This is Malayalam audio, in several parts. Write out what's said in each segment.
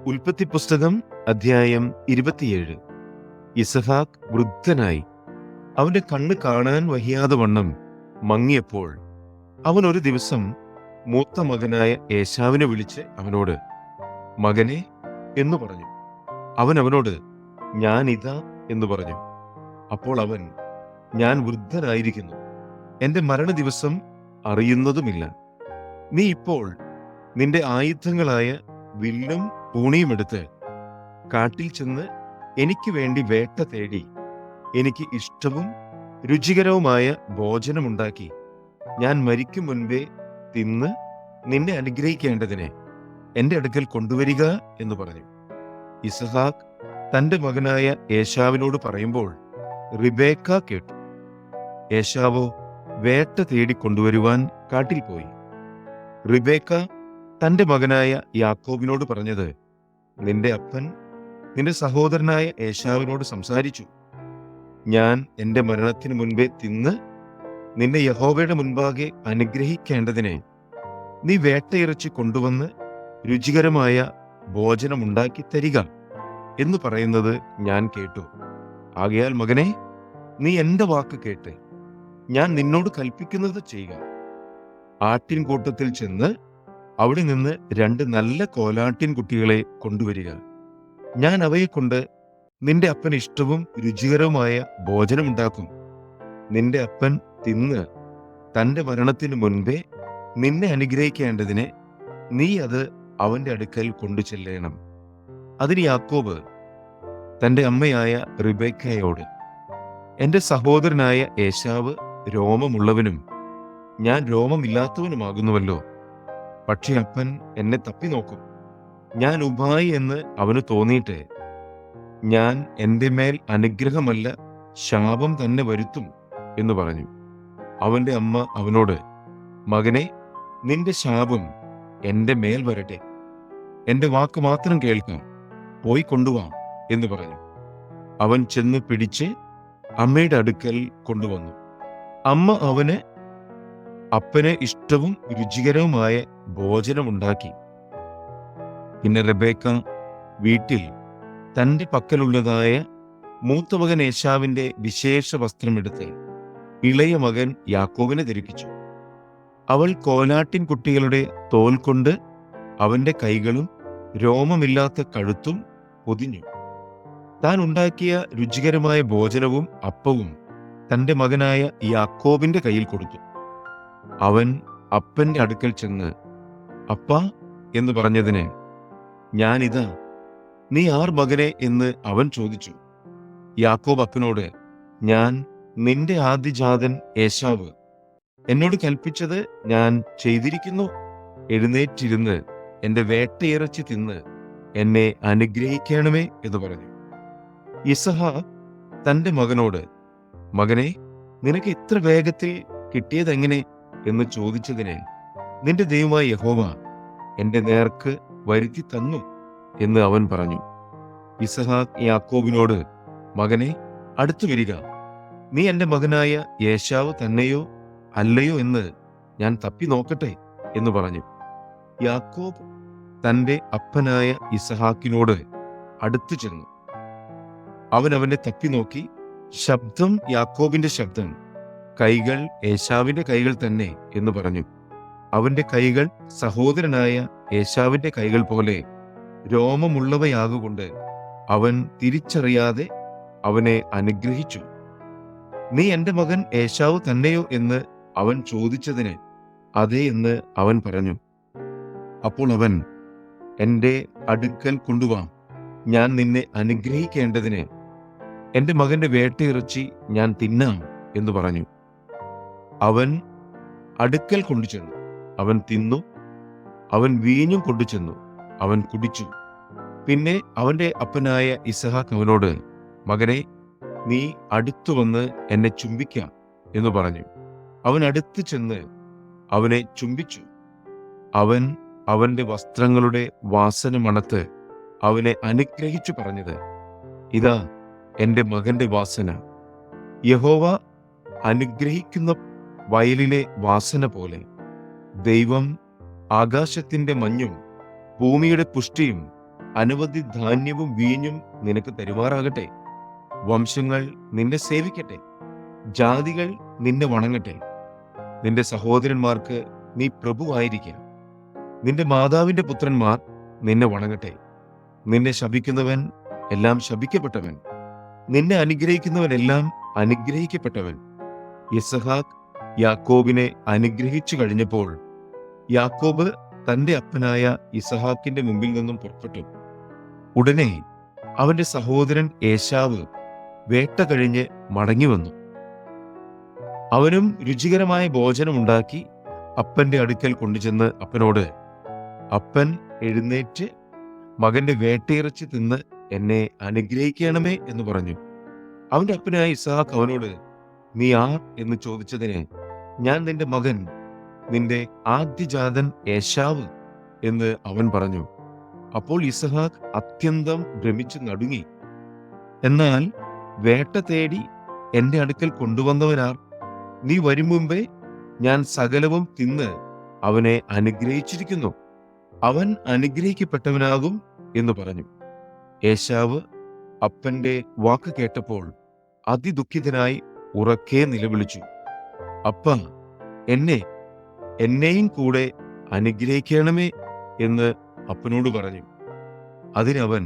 ഉൽപ്പത്തി പുസ്തകം അധ്യായം 27. യിസ്ഹാക്ക് വൃദ്ധനായി അവന്റെ കണ്ണ് കാണാൻ വയ്യാതെ വണ്ണം മങ്ങിയപ്പോൾ അവൻ ഒരു ദിവസം മൂത്ത മകനായ ഏശാവിനെ വിളിച്ച് അവനോട് മകനെ എന്ന് പറഞ്ഞു. അവൻ അവനോട് ഞാൻ ഇതാ എന്ന് പറഞ്ഞു. അപ്പോൾ അവൻ ഞാൻ വൃദ്ധനായിരിക്കുന്നു, എന്റെ മരണദിവസം അറിയുന്നതുമില്ല. നീ ഇപ്പോൾ നിന്റെ ആയുധങ്ങളായ വില്ലും പൂണിയും എടുത്ത് കാട്ടിൽ ചെന്ന് എനിക്ക് വേണ്ടി വേട്ട തേടി എനിക്ക് ഇഷ്ടവും രുചികരവുമായ ഭോജനമുണ്ടാക്കി ഞാൻ മരിക്കും മുൻപേ തിന്ന് നിന്നെ അനുഗ്രഹിക്കേണ്ടതിന് എന്റെ അടുക്കൽ കൊണ്ടുവരിക എന്ന് പറഞ്ഞു. യിസ്ഹാക്ക് തന്റെ മകനായ ഏശാവിനോട് പറയുമ്പോൾ റിബേക്ക കേട്ടു. ഏശാവോ വേട്ട തേടി കൊണ്ടുവരുവാൻ കാട്ടിൽ പോയി. റിബേക്ക തന്റെ മകനായ യാക്കോബിനോട് പറഞ്ഞത്, നിന്റെ അപ്പൻ നിന്റെ സഹോദരനായ ഏശാവിനോട് സംസാരിച്ചു. ഞാൻ എന്റെ മരണത്തിന് മുൻപേ തിന്ന് നിന്നെ യഹോവയുടെ മുൻപാകെ അനുഗ്രഹിക്കേണ്ടതിന് നീ വേട്ടയിറച്ചി കൊണ്ടുവന്ന് രുചികരമായ ഭോജനമുണ്ടാക്കി തരിക എന്ന് പറയുന്നത് ഞാൻ കേട്ടു. ആകയാൽ മകനെ, നീ എന്റെ വാക്ക് കേട്ട് ഞാൻ നിന്നോട് കൽപ്പിക്കുന്നത് ചെയ്യുക. ആട്ടിൻകൂട്ടത്തിൽ ചെന്ന് അവിടെ നിന്ന് 2 നല്ല കോലാട്ടിൻ കുട്ടികളെ കൊണ്ടുവരിക. ഞാൻ അവയെ കൊണ്ട് നിന്റെ അപ്പൻ ഇഷ്ടവും രുചികരവുമായ ഭോജനമുണ്ടാക്കും. നിന്റെ അപ്പൻ തിന്ന് തന്റെ മരണത്തിനു മുൻപേ നിന്നെ അനുഗ്രഹിക്കേണ്ടതിന് നീ അത് അവന്റെ അടുക്കൽ കൊണ്ടു ചെല്ലണം. അതിന് യാക്കോബ് തന്റെ അമ്മയായ റിബേക്കയോട്, എന്റെ സഹോദരനായ ഏശാവ് രോമമുള്ളവനും ഞാൻ രോമമില്ലാത്തവനുമാകുന്നുവല്ലോ. പക്ഷേ അപ്പൻ എന്നെ തപ്പി നോക്കും, ഞാൻ ഉപായി എന്ന് അവന് തോന്നിയിട്ട് ഞാൻ എന്റെ മേൽ അനുഗ്രഹമല്ല ശാപം തന്നെ വരുത്തും എന്ന് പറഞ്ഞു. അവന്റെ അമ്മ അവനോട്, മകനെ, നിന്റെ ശാപം എന്റെ മേൽ വരട്ടെ, എന്റെ വാക്ക് മാത്രം കേൾക്കാം, പോയി കൊണ്ടുവാ എന്ന് പറഞ്ഞു. അവൻ ചെന്ന് പിടിച്ച് അമ്മയുടെ അടുക്കൽ കൊണ്ടുവന്നു. അമ്മ അവന് അപ്പന് ഇഷ്ടവും രുചികരവുമായ ഭോജനമുണ്ടാക്കി. പിന്നെ റെബേക്ക വീട്ടിൽ തന്റെ പക്കലുള്ളതായ മൂത്ത മകൻ ഏശാവിന്റെ വിശേഷ വസ്ത്രമെടുത്ത് ഇളയ മകൻ യാക്കോബിനെ ധരിപ്പിച്ചു. അവൾ കോലാട്ടിൻ കുട്ടികളുടെ തോൽ കൊണ്ട് അവന്റെ കൈകളും രോമമില്ലാത്ത കഴുത്തും പൊതിഞ്ഞു. താൻ ഉണ്ടാക്കിയ രുചികരമായ ഭോജനവും അപ്പവും തന്റെ മകനായ യാക്കോബിന്റെ കയ്യിൽ കൊടുത്തു. അവൻ അപ്പന്റെ അടുക്കൽ ചെന്ന് അപ്പാ എന്ന് പറഞ്ഞതിന്, ഞാനിതാ, നീ ആർ മകനെ എന്ന് അവൻ ചോദിച്ചു. യാക്കോബ് അപ്പനോട്, ഞാൻ നിന്റെ ആദ്യജാതൻ ഏശാവ്, എന്നോട് കൽപ്പിച്ചത് ഞാൻ ചെയ്തിരിക്കുന്നു. എഴുന്നേറ്റിരുന്ന് എന്റെ വേട്ടയിറച്ചി തിന്ന് എന്നെ അനുഗ്രഹിക്കണമേ എന്ന് പറഞ്ഞു. യിസ്ഹാക്ക് തന്റെ മകനോട്, മകനെ, നിനക്ക് ഇത്ര വേഗത്തിൽ കിട്ടിയതെങ്ങനെ എന്ന് ചോദിച്ചതിന്, നിന്റെ ദൈവമായ യഹോവ എന്റെ നേർക്ക് വരുത്തി തന്നു എന്ന് അവൻ പറഞ്ഞു. യിസ്ഹാക്ക് യാക്കോബിനോട്, മകനെ, അടുത്തു വരിക, നീ എന്റെ മകനായ ഏശാവ് തന്നെയോ അല്ലയോ എന്ന് ഞാൻ തപ്പി നോക്കട്ടെ എന്ന് പറഞ്ഞു. യാക്കോബ് തന്റെ അപ്പനായ യിസ്ഹാക്കിനോട് അടുത്തു ചെന്നു. അവൻ അവനെ തപ്പി നോക്കി. ശബ്ദം യാക്കോബിന്റെ ശബ്ദം, കൈകൾ ഏശാവിന്റെ കൈകൾ തന്നെ എന്ന് പറഞ്ഞു. അവന്റെ കൈകൾ സഹോദരനായ ഏശാവിന്റെ കൈകൾ പോലെ രോമമുള്ളവയാകൊണ്ട് അവൻ തിരിച്ചറിയാതെ അവനെ അനുഗ്രഹിച്ചു. നീ എന്റെ മകൻ ഏശാവ് തന്നെയോ എന്ന് അവൻ ചോദിച്ചതിന് അതേ എന്ന് അവൻ പറഞ്ഞു. അപ്പോൾ അവൻ, എന്റെ അടുക്കൽ കൊണ്ടുവാം, ഞാൻ നിന്നെ അനുഗ്രഹിക്കേണ്ടതിന് എന്റെ മകന്റെ വേട്ടയിറച്ചി ഞാൻ തിന്നാം എന്ന് പറഞ്ഞു. അവൻ അടുക്കൽ കൊണ്ടുചെന്നു. അവൻ തിന്നു. അവൻ വീഞ്ഞും കൊണ്ടുചെന്നു. അവൻ കുടിച്ചു. പിന്നെ അവന്റെ അപ്പനായ യിസ്ഹാക്ക് അവനോട്, മകനെ, നീ അടുത്തു വന്ന് എന്നെ ചുംബിക്കാം എന്ന് പറഞ്ഞു. അവൻ അടുത്ത് ചെന്ന് അവനെ ചുംബിച്ചു. അവൻ അവന്റെ വസ്ത്രങ്ങളുടെ വാസന മണത്ത് അവനെ അനുഗ്രഹിച്ചു പറഞ്ഞത്, ഇതാ എന്റെ മകന്റെ വാസന, യഹോവ അനുഗ്രഹിക്കുന്ന വയലിലെ വാസന പോലെ. ദൈവം ആകാശത്തിന്റെ മഞ്ഞും ഭൂമിയുടെ പുഷ്ടിയും അനവധി ധാന്യവും വീഞ്ഞും നിനക്ക് തരുമാറാകട്ടെ. വംശങ്ങൾ നിന്നെ സേവിക്കട്ടെ, ജാതികൾ നിന്നെ വണങ്ങട്ടെ. നിന്റെ സഹോദരന്മാർക്ക് നീ പ്രഭുവായിരിക്കുക. നിന്റെ മാതാവിന്റെ പുത്രന്മാർ നിന്നെ വണങ്ങട്ടെ. നിന്നെ ശപിക്കുന്നവൻ എല്ലാം ശപിക്കപ്പെട്ടവൻ, നിന്നെ അനുഗ്രഹിക്കുന്നവനെല്ലാം അനുഗ്രഹിക്കപ്പെട്ടവൻ. യിസ്ഹാക്ക് യാക്കോബിനെ അനുഗ്രഹിച്ചു കഴിഞ്ഞപ്പോൾ യാക്കോബ് തന്റെ അപ്പനായ യിസ്ഹാക്കിന്റെ മുമ്പിൽ നിന്നും പുറപ്പെട്ടു. ഉടനെ അവന്റെ സഹോദരൻ ഏശാവ് വേട്ട കഴിഞ്ഞ് മടങ്ങി വന്നു. അവനും രുചികരമായ ഭോജനം ഉണ്ടാക്കി അപ്പന്റെ അടുക്കൽ കൊണ്ടുചെന്ന് അപ്പനോട്, അപ്പൻ എഴുന്നേറ്റ് മകന്റെ വേട്ടയിറച്ചി തിന്ന് എന്നെ അനുഗ്രഹിക്കണമേ എന്ന് പറഞ്ഞു. അവന്റെ അപ്പനായ യിസ്ഹാക്ക് അവനോട്, നീ ആർ എന്ന് ചോദിച്ചതിന്, ഞാൻ നിന്റെ മകൻ, നിന്റെ ആദ്യജാതൻ ഏശാവ് എന്ന് അവൻ പറഞ്ഞു. അപ്പോൾ യിസ്ഹാക്ക് അത്യന്തം ഭ്രമിച്ചു നടുങ്ങി. എന്നാൽ വേട്ട തേടി എന്റെ അടുക്കൽ കൊണ്ടുവന്നവനാർ? നീ വരും മുമ്പേ ഞാൻ സകലവും തിന്ന് അവനെ അനുഗ്രഹിച്ചിരിക്കുന്നു. അവൻ അനുഗ്രഹിക്കപ്പെട്ടവനാകും എന്ന് പറഞ്ഞു. ഏശാവ് അപ്പന്റെ വാക്ക് കേട്ടപ്പോൾ അതിദുഃഖിതനായി ഉറക്കെ നിലവിളിച്ചു, അപ്പാ, എന്നെയും കൂടെ അനുഗ്രഹിക്കണമേ എന്ന് അപ്പനോട് പറഞ്ഞു. അതിനവൻ,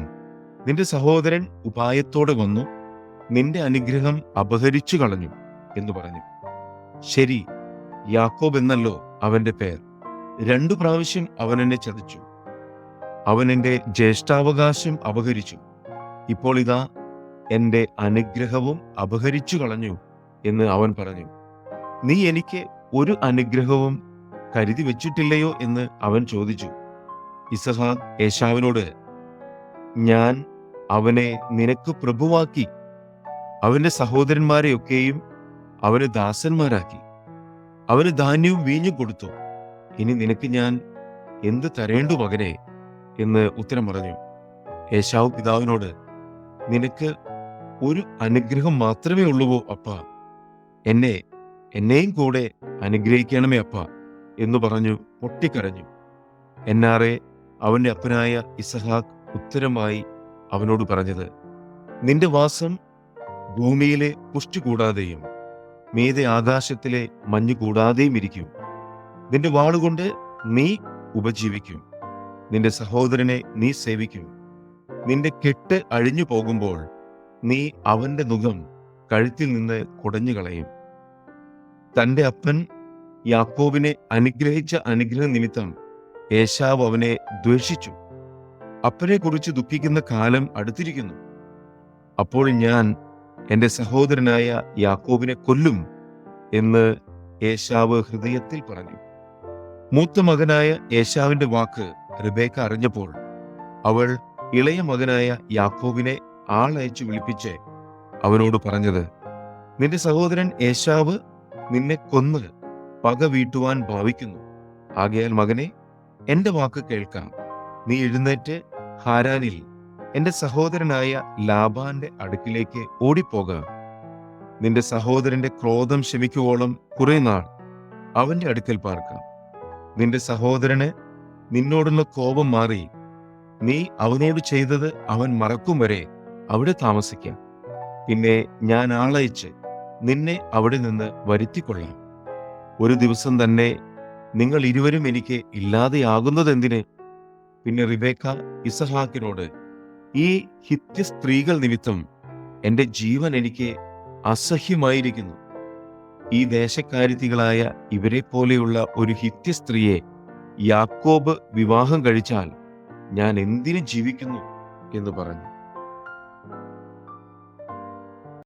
നിന്റെ സഹോദരൻ ഉപായത്തോടെ വന്നു നിന്റെ അനുഗ്രഹം അപഹരിച്ചു കളഞ്ഞു എന്ന് പറഞ്ഞു. ശരി, യാക്കോബ് എന്നല്ലോ അവന്റെ പേർ. 2 പ്രാവശ്യം അവൻ എന്നെ ചതിച്ചു. അവൻ എന്റെ ജ്യേഷ്ഠാവകാശം അപഹരിച്ചു. ഇപ്പോൾ ഇതാ എന്റെ അനുഗ്രഹവും അപഹരിച്ചു കളഞ്ഞു എന്ന് അവൻ പറഞ്ഞു. നീ എനിക്ക് ഒരു അനുഗ്രഹവും കരുതി വെച്ചിട്ടില്ലയോ എന്ന് അവൻ ചോദിച്ചു. യിസ്ഹാക്ക് ഏശാവിനോട്, ഞാൻ അവനെ നിനക്ക് പ്രഭുവാക്കി, അവന്റെ സഹോദരന്മാരെയൊക്കെയും അവന് ദാസന്മാരാക്കി, അവന് ധാന്യവും വീഞ്ഞും കൊടുത്തു. ഇനി നിനക്ക് ഞാൻ എന്ത് തരേണ്ടു മകനെ എന്ന് ഉത്തരം പറഞ്ഞു. ഏശാവ് പിതാവിനോട്, നിനക്ക് ഒരു അനുഗ്രഹം മാത്രമേ ഉള്ളുവോ അപ്പാ? എന്നെയും കൂടെ അനുഗ്രഹിക്കണമേ അപ്പാ എന്ന് പറഞ്ഞു പൊട്ടിക്കരഞ്ഞു. എന്നാറെ അവന്റെ അപ്പനായ യിസ്ഹാക്ക് ഉത്തരമായി അവനോട് പറഞ്ഞത്, നിന്റെ വാസം ഭൂമിയിലെ പുഷ്ടി കൂടാതെയും മീതെ ആകാശത്തിലെ മഞ്ഞ് കൂടാതെയും ഇരിക്കും. നിന്റെ വാളുകൊണ്ട് നീ ഉപജീവിക്കും. നിന്റെ സഹോദരനെ നീ സേവിക്കും. നിന്റെ കെട്ട് അഴിഞ്ഞു പോകുമ്പോൾ നീ അവന്റെ നുകം കഴുത്തിൽ നിന്ന് കുടഞ്ഞു കളയും. തന്റെ അപ്പൻ യാക്കോബിനെ അനുഗ്രഹിച്ച അനുഗ്രഹ നിമിത്തം ഏശാവ് അവനെ ദ്വേഷിച്ചു. അപ്പനെ കുറിച്ച് ദുഃഖിക്കുന്ന കാലം അടുത്തിരിക്കുന്നു. അപ്പോൾ ഞാൻ എന്റെ സഹോദരനായ യാക്കോബിനെ കൊല്ലും എന്ന് ഏശാവ് ഹൃദയത്തിൽ പറഞ്ഞു. മൂത്ത മകനായ ഏശാവിന്റെ വാക്ക് റിബേക്ക അറിഞ്ഞപ്പോൾ അവൾ ഇളയ മകനായ യാക്കോബിനെ ആളയച്ചു വിളിപ്പിച്ച് അവനോട് പറഞ്ഞത്, നിന്റെ സഹോദരൻ ഏശാവ് നിന്നെ കൊന്ന് പക വീട്ടുവാൻ ഭാവിക്കുന്നു. ആകയാൽ മകനെ, എന്റെ വാക്ക് കേൾക്കാം. നീ എഴുന്നേറ്റ് ഹാരാനിൽ എന്റെ സഹോദരനായ ലാബാന്റെ അടുക്കിലേക്ക് ഓടിപ്പോക. നിന്റെ സഹോദരന്റെ ക്രോധം ശമിക്കുവോളം കുറെ നാൾ അവന്റെ അടുക്കൽ പാർക്കാം. നിന്റെ സഹോദരന് നിന്നോടുള്ള കോപം മാറി നീ അവനോട് ചെയ്തത് അവൻ മറക്കും വരെ അവിടെ താമസിക്കാം. പിന്നെ ഞാൻ ആളയച്ച് നിന്നെ അവിടെ നിന്ന് വരുത്തിക്കൊള്ളാം. ഒരു ദിവസം തന്നെ നിങ്ങൾ ഇരുവരും എനിക്ക് ഇല്ലാതെയാകുന്നതെന്തിന്? പിന്നെ റിബേക്ക യിസ്ഹാക്കിനോട്, ഈ ഹിത്യ സ്ത്രീകൾ നിമിത്തം എന്റെ ജീവൻ എനിക്ക് അസഹ്യമായിരിക്കുന്നു. ഈ ദേശക്കാരിത്തികളായ ഇവരെ പോലെയുള്ള ഒരു ഹിത്യ സ്ത്രീയെ യാക്കോബ് വിവാഹം കഴിച്ചാൽ ഞാൻ എന്തിനു ജീവിക്കുന്നു എന്ന് പറഞ്ഞു.